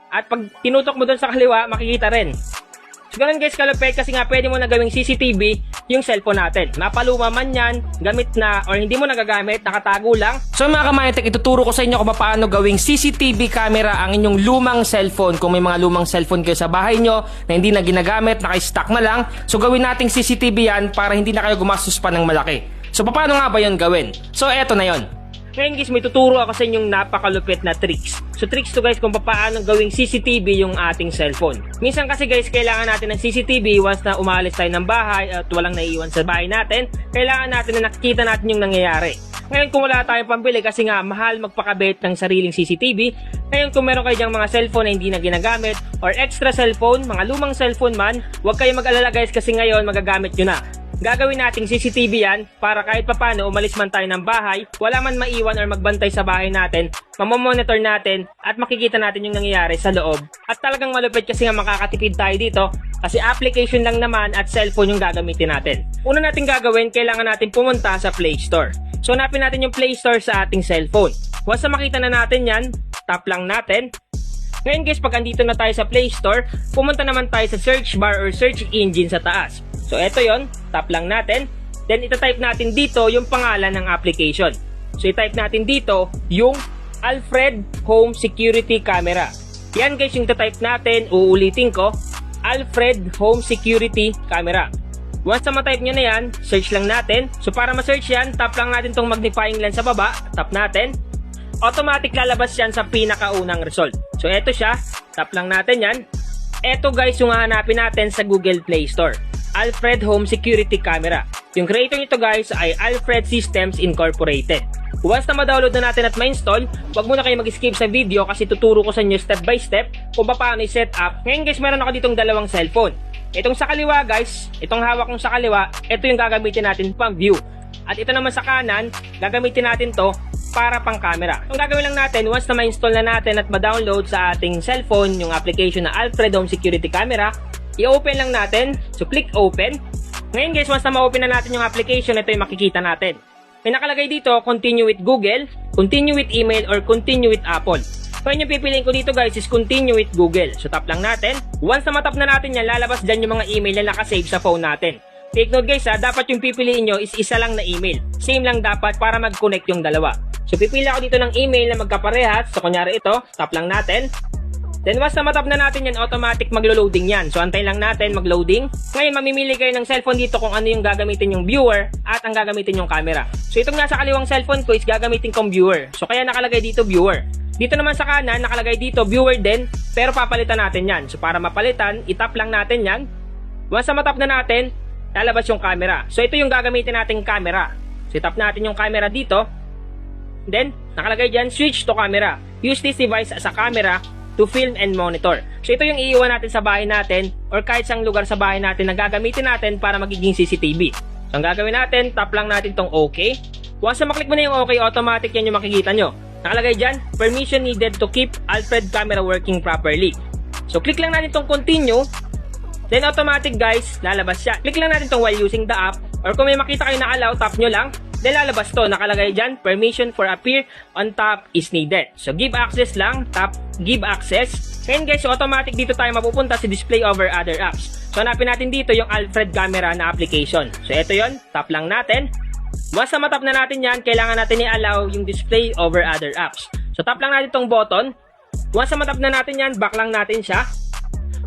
At pag tinutok mo doon sa kaliwa, makikita rin. So ganun guys kalupit kasi nga pwede mo na gawing CCTV yung cellphone natin. Mapaluma man yan, gamit na or hindi mo nagagamit, nakatago lang. So mga kamaytek, ituturo ko sa inyo kung paano gawing CCTV camera ang inyong lumang cellphone. Kung may mga lumang cellphone kayo sa bahay nyo na hindi na ginagamit, naka-stack na lang. So gawin nating CCTV yan para hindi na kayo gumastos pa ng malaki. So paano nga ba yun gawin? So eto na yon. Ngayon guys, may tuturo ako sa inyong napakalupit na tricks. So tricks to guys kung paano gawing CCTV yung ating cellphone. Minsan kasi guys, kailangan natin ng CCTV once na umalis tayo ng bahay at walang naiiwan sa bahay natin. Kailangan natin na nakikita natin yung nangyayari. Ngayon kung wala tayong pambili kasi nga mahal magpakabit ng sariling CCTV. Ngayon kung meron kayo dyang mga cellphone na hindi na ginagamit or extra cellphone, mga lumang cellphone man, huwag kayo mag-alala guys kasi ngayon magagamit nyo na. Gagawin nating CCTV yan para kahit papano umalis man tayo ng bahay, wala man maiwan or magbantay sa bahay natin, mamomonitor natin at makikita natin yung nangyayari sa loob. At talagang malupit kasi nga makakatipid tayo dito kasi application lang naman at cellphone yung gagamitin natin. Una natin gagawin, kailangan natin pumunta sa Play Store. So hanapin natin yung Play Store sa ating cellphone. Once na makita na natin yan, tap lang natin. Ngayon guys, pag andito na tayo sa Play Store, pumunta naman tayo sa search bar or search engine sa taas. So eto yon, tap lang natin. Then ita-type natin dito yung pangalan ng application. So i-type natin dito yung Alfred Home Security Camera. Yan guys yung ita-type natin, uulitin ko, Alfred Home Security Camera. Once na ma-type nyo na yan, search lang natin. So para ma-search yan, tap lang natin tong magnifying lens sa baba, tap natin. Automatic lalabas yan sa pinakaunang result. So eto siya, tap lang natin yan. Eto guys yung hahanapin natin sa Google Play Store. Alfred Home Security Camera. Yung creator nito guys ay Alfred Systems Incorporated. Once na ma-download na natin at ma-install, wag muna kayo mag-skip sa video kasi tuturo ko sa inyo step by step kung paano i-set up. Ngayon guys, meron ako ditong dalawang cellphone. Itong sa kaliwa guys, itong hawak kong sa kaliwa, ito yung gagamitin natin pang view. At ito naman sa kanan, gagamitin natin to para pang camera. Ang gagawin lang natin, once na ma-install na natin at ma-download sa ating cellphone yung application na Alfred Home Security Camera, i-open lang natin. So click open. Ngayon guys, once na ma-open na natin yung application, ito yung makikita natin. May nakalagay dito, continue with Google, continue with email, or continue with Apple. So yung pipiliin ko dito guys is continue with Google. So tap lang natin. Once na matap na natin yan, lalabas dyan yung mga email na nakasave sa phone natin. Take note guys ha, dapat yung pipiliin nyo is isa lang na email. Same lang dapat para mag-connect yung dalawa. So pipili ako dito ng email na magkaparehas. So kunyari ito, tap lang natin. Then once na matap na natin yan, automatic maglo-loading yan. So antayin lang natin mag-loading. Ngayon mamimili kayo ng cellphone dito kung ano yung gagamitin yung viewer at ang gagamitin yung camera. So itong nasa kaliwang cellphone ko is gagamitin kong viewer. So kaya nakalagay dito viewer. Dito naman sa kanan nakalagay dito viewer din, pero papalitan natin yan. So para mapalitan, itap lang natin yan. Once na matap na natin, lalabas yung camera. So ito yung gagamitin nating camera. So itap natin yung camera dito. Then nakalagay dyan switch to camera. Use this device as a camera to film and monitor. So ito yung iiwan natin sa bahay natin or kahit sang lugar sa bahay natin na gagamitin natin para magiging CCTV. So ang gagawin natin, tap lang natin tong OK. Once na maklik mo na yung OK, automatic yan yung makikita nyo. Nakalagay dyan, permission needed to keep Alfred camera working properly. So click lang natin tong continue. Then automatic guys, lalabas siya. Click lang natin tong while using the app or kung may makita kayo na allow, tap nyo lang. Then lalabas to, nakalagay dyan, permission for appear on top is needed. So give access lang, tap give access. Then guys, so automatic dito tayo mapupunta sa display over other apps. So hanapin natin dito yung Alfred camera na application. So ito yon, tap lang natin. Once na matap na natin yan, kailangan natin i-allow yung display over other apps. So tap lang natin tong button. Once na matap na natin yan, back lang natin siya.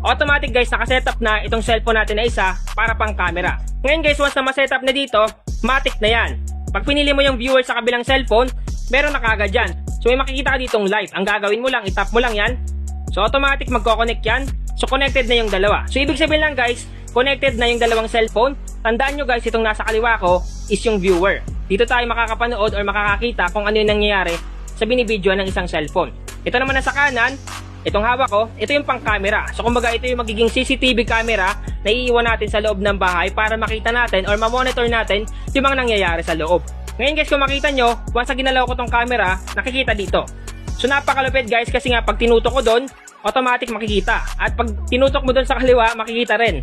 Automatic guys, nakasetup na itong cellphone natin na isa para pang camera. Ngayon guys, once na masetup na dito, matic na yan. Pag pinili mo yung viewer sa kabilang cellphone, meron na kagad dyan. So may makikita ka ditong live. Ang gagawin mo lang, itap mo lang yan. So automatic magko-connect yan. So connected na yung dalawa. So ibig sabihin lang guys, connected na yung dalawang cellphone. Tandaan nyo guys, itong nasa kaliwa ko is yung viewer. Dito tayo makakapanood or makakakita kung ano yung nangyayari sa binibidyo ng isang cellphone. Ito naman nasa kanan, itong hawak ko, ito yung pang camera. So kumbaga ito yung magiging CCTV camera na iiwan natin sa loob ng bahay para makita natin or ma-monitor natin yung mga nangyayari sa loob. Ngayon guys, kung makita nyo, once na ginalaw ko tong camera, nakikita dito. So napakalupit guys kasi nga pag tinutok ko doon, automatic makikita. At pag tinutok mo doon sa kaliwa, makikita rin.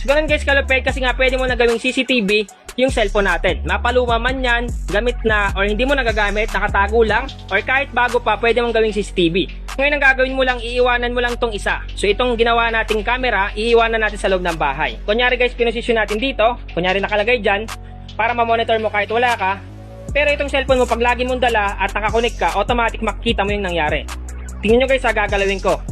So ganun guys kalupit kasi nga pwede mo na gawing CCTV yung cellphone natin. Mapaluma man yan, gamit na or hindi mo nagagamit, nakatago lang, or kahit bago pa, pwede mong gawing CCTV. Ngayon ang gagawin mo lang, iiwanan mo lang tong isa. So itong ginawa nating camera, iiwanan natin sa loob ng bahay. Kunyari guys, pinosisyon natin dito, kunyari nakalagay dyan, para ma-monitor mo kahit wala ka. Pero itong cellphone mo, pag lagi mong dala at nakakonect ka, automatic makikita mo yung nangyari. Tingnan nyo guys, gagalawin ko.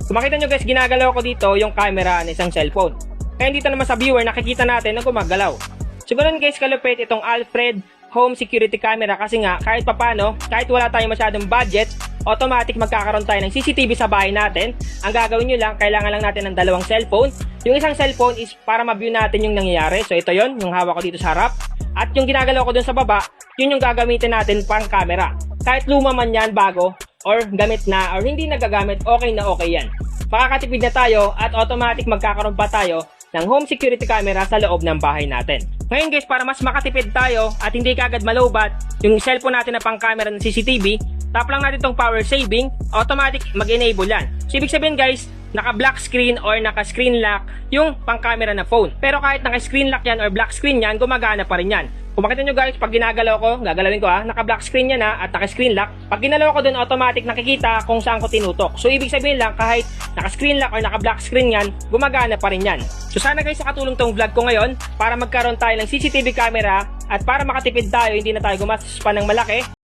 Kung makita nyo guys, ginagalaw ko dito yung camera ng isang cellphone. Kaya dito naman sa viewer, nakikita natin na gumagalaw. So ganun guys, kalupit itong Alfred Home Security Camera kasi nga, kahit papano, kahit wala tayong masyadong budget, automatic magkakaroon tayo ng CCTV sa bahay natin. Ang gagawin nyo lang, kailangan lang natin ng dalawang cellphone. Yung isang cellphone is para ma-view natin yung nangyayari. So ito yon, yung hawak ko dito sa harap. At yung ginagalaw ko dun sa baba, yun yung gagamitin natin pang camera. Kahit luma man yan, bago, or gamit na, or hindi nagagamit, okay na okay yan. Makakatipid na tayo at automatic magkakaroon pa tayo ng home security camera sa loob ng bahay natin. Ngayon guys, para mas makatipid tayo at hindi kagad malowbat yung cellphone natin na pang camera ng CCTV, tap lang natin tong power saving, automatic mag-enable yan. So ibig sabihin guys, naka-black screen or naka-screen lock yung pang-camera na phone. Pero kahit naka-screen lock yan or black screen yan, gumagana pa rin yan. Kung makita nyo guys, pag ginagalaw ko, gagalawin ko naka-black screen yan at naka-screen lock. Pag ginalaw ko dun, automatic nakikita kung saan ko tinutok. So ibig sabihin lang, kahit naka-screen lock or naka-black screen yan, gumagana pa rin yan. So sana guys, nakatulong tong vlog ko ngayon para magkaroon tayo ng CCTV camera at para makatipid tayo, hindi na tayo gumastos pa ng malaki.